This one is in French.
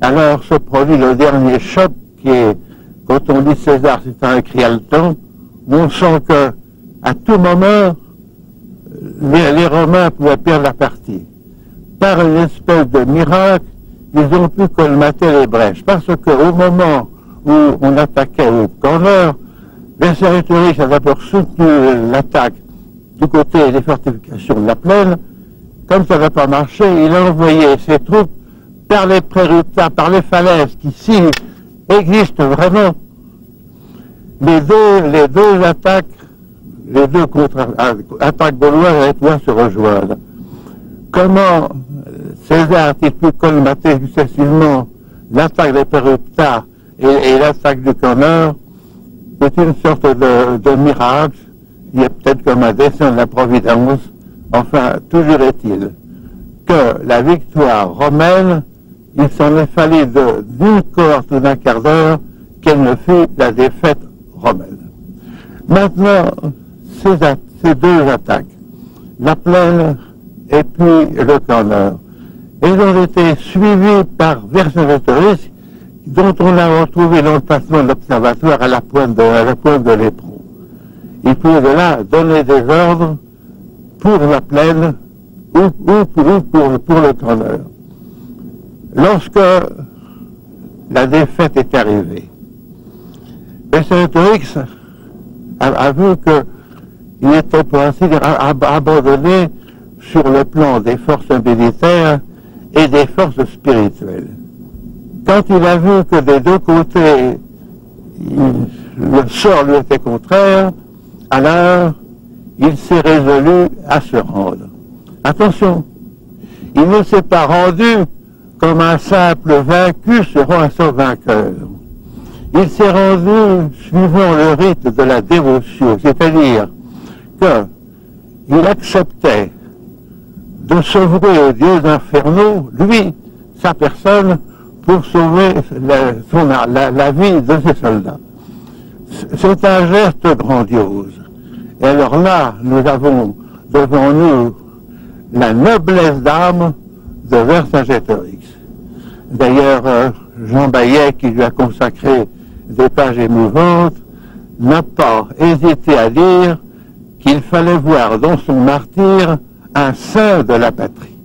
Alors se produit le dernier choc qui est, quand on dit César, c'est un cri haletant, où on sent que à tout moment, les Romains pouvaient perdre la partie. Par une espèce de miracle, ils ont pu colmater les brèches. Parce qu'au moment où on attaquait au corner, Vercingétorix a d'abord soutenu l'attaque du côté des fortifications de la plaine. Comme ça n'a pas marché, il a envoyé ses troupes par les préruptats, par les falaises qui, ici, existent vraiment. Les deux attaques, les deux contre-attaques gauloises allaient pouvoir se rejoindre. Comment César a-t-il pu colmater successivement l'attaque des préruptats et l'attaque du corner? C'est une sorte de miracle. Il y a peut-être comme un dessein de la Providence. Enfin, toujours est-il que la victoire romaine, il s'en est fallu d'une cohorte ou d'un quart d'heure qu'elle ne fut la défaite romaine. Maintenant, ces deux attaques, la plaine et puis le corner, elles ont été suivies par Vercingétorix, dont on a retrouvé l'emplacement de l'observatoire à la pointe de l'éperon. Il pouvait de là donner des ordres pour la plaine ou pour le corner. Lorsque la défaite est arrivée, Vercingétorix a vu qu'il était, pour ainsi dire, abandonné sur le plan des forces militaires et des forces spirituelles. Quand il a vu que des deux côtés, le sort lui était contraire, alors il s'est résolu à se rendre. Attention, il ne s'est pas rendu comme un simple vaincu se rend à son vainqueur. Il s'est rendu suivant le rite de la dévotion, c'est-à-dire qu'il acceptait de s'ouvrir aux dieux infernaux, lui, sa personne, pour sauver la vie de ses soldats. C'est un geste grandiose. Et alors là, nous avons devant nous la noblesse d'âme de Vercingétorix. D'ailleurs, Jean Baillet, qui lui a consacré des pages émouvantes, n'a pas hésité à dire qu'il fallait voir dans son martyre un saint de la patrie.